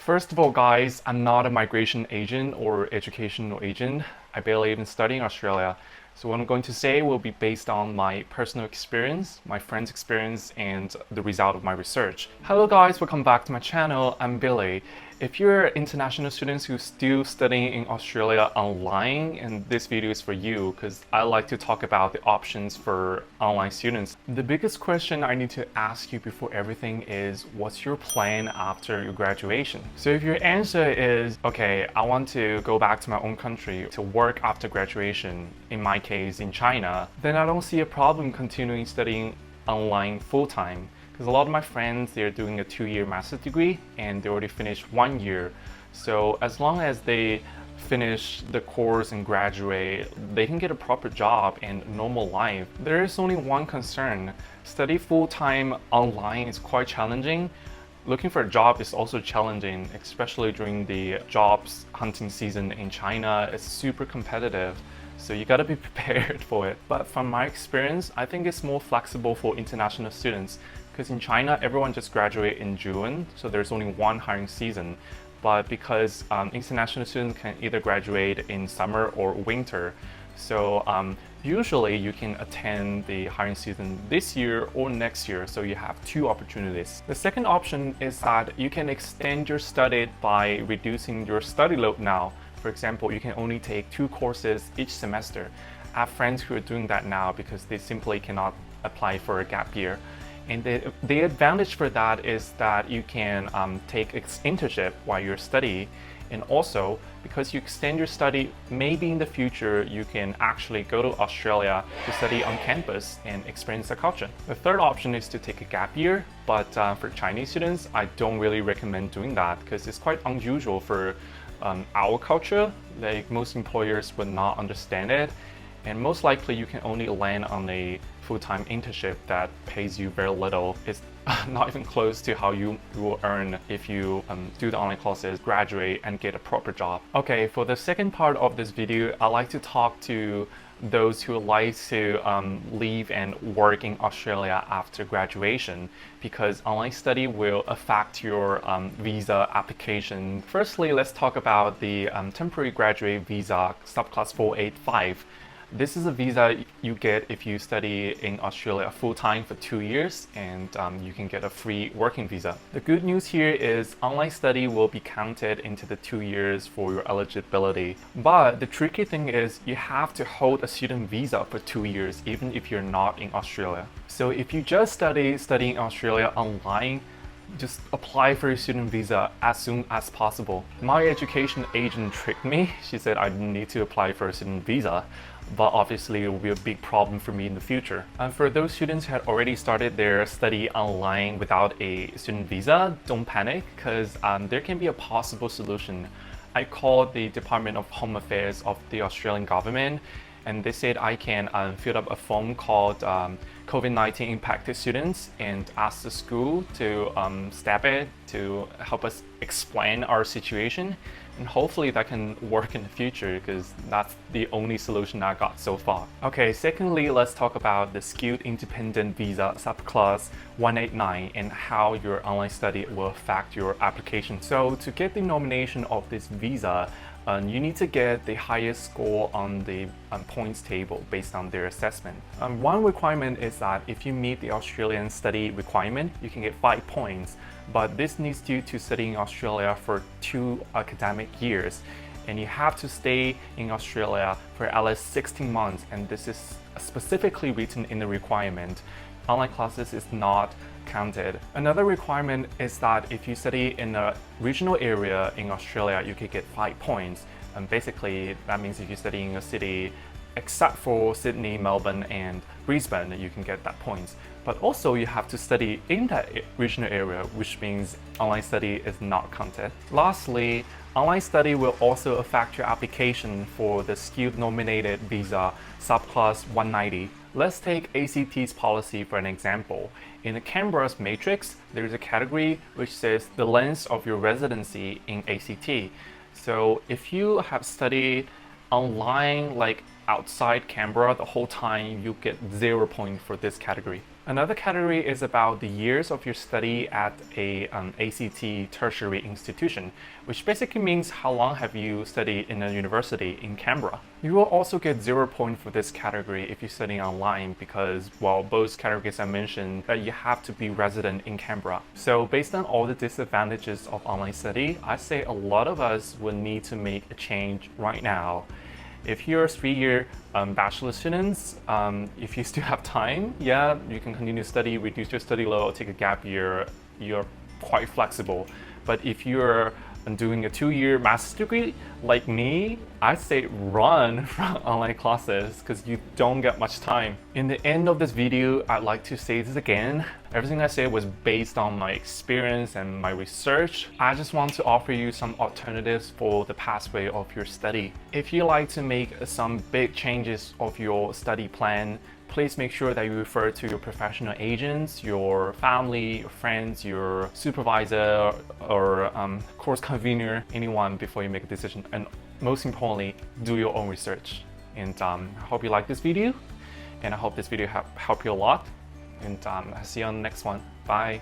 First of all, guys, I'm not a migration agent or educational agent. I barely even study in Australia. So what I'm going to say will be based on my personal experience, my friend's experience, and the result of my research. Hello guys, welcome back to my channel. I'm Billy. If you're international students who still studying in Australia online, and this video is for you because I like to talk about the options for online students. The biggest question I need to ask you before everything is, what's your plan after your graduation? So if your answer is, okay, I want to go back to my own country to work after graduation, in my case in China, then I don't see a problem continuing studying online full-time. Because a lot of my friends, they're doing a 2-year master's degree and they already finished 1 year. So as long as they finish the course and graduate, they can get a proper job and normal life. There is only one concern. Study full-time online is quite challenging. Looking for a job is also challenging, especially during the jobs hunting season in China. It's super competitive. So you gotta be prepared for it. But from my experience, I think it's more flexible for international students because in China, everyone just graduate in June, so there's only one hiring season. But because international students can either graduate in summer or winter, so usually you can attend the hiring season this year or next year, so you have two opportunities. The second option is that you can extend your study by reducing your study load now. For example, you can only take 2 courses each semester. I have friends who are doing that now because they simply cannot apply for a gap year. And the advantage for that is that you can take internship while you're studying. And also, because you extend your study, maybe in the future you can actually go to Australia to study on campus and experience the culture. The third option is to take a gap year, but for Chinese students, I don't really recommend doing that because it's quite unusual for our culture. Like most employers would not understand it, and most likely you can only land on a full-time internship that pays you very little. It's not even close to how you will earn if you do the online classes, graduate, and get a proper job. Okay, for the second part of this video, I like to talk to those who like to live and work in Australia after graduation, because online study will affect your visa application. Firstly, let's talk about the temporary graduate visa, Subclass 485. This is a visa you get if you study in Australia full-time for 2 years, and you can get a free working visa. The good news here is online study will be counted into the 2 years for your eligibility. But the tricky thing is you have to hold a student visa for 2 years even if you're not in Australia. So if you just studying in Australia online, just apply for your student visa as soon as possible. My education agent tricked me. She said I didn't need to apply for a student visa, but obviously it will be a big problem for me in the future. And for those students who had already started their study online without a student visa, don't panic, because there can be a possible solution. I called the Department of Home Affairs of the Australian government, and they said I can fill up a form called COVID-19 impacted students and ask the school to step it to help us explain our situation. And hopefully that can work in the future because that's the only solution I got so far. Okay, secondly, let's talk about the Skilled Independent Visa Subclass 189 and how your online study will affect your application. So to get the nomination of this visa, you need to get the highest score on the points table based on their assessment. One requirement is that if you meet the Australian study requirement, you can get 5 points. But this needs you to study in Australia for 2 academic years. And you have to stay in Australia for at least 16 months. And this is specifically written in the requirement. Online classes is not counted. Another requirement is that if you study in a regional area in Australia, you could get 5 points. And basically, that means if you study in a city, except for Sydney, Melbourne, and Brisbane, you can get that points. But also you have to study in that regional area, which means online study is not counted. Lastly, online study will also affect your application for the Skilled Nominated Visa Subclass 190. Let's take ACT's policy for an example. In the Canberra's matrix, there is a category which says the length of your residency in ACT. So if you have studied online, like outside Canberra the whole time, you get 0 points for this category. Another category is about the years of your study at a ACT tertiary institution, which basically means how long have you studied in a university in Canberra. You will also get 0 points for this category if you're studying online because, well, both categories I mentioned, that you have to be resident in Canberra. So based on all the disadvantages of online study, I say a lot of us will need to make a change right now. If you're 3-year bachelor students, if you still have time, yeah, you can continue to study, reduce your study load, take a gap year, you're quite flexible. But if you're doing a 2-year master's degree like me, I say run from online classes because you don't get much time. In the end of this video, I'd like to say this again. Everything I said was based on my experience and my research. I just want to offer you some alternatives for the pathway of your study. If you like to make some big changes of your study plan, please make sure that you refer to your professional agents, your family, your friends, your supervisor, or course convener, anyone before you make a decision. And most importantly, do your own research. And I hope you like this video, and I hope this video helped you a lot. And I'll see you on the next one. Bye.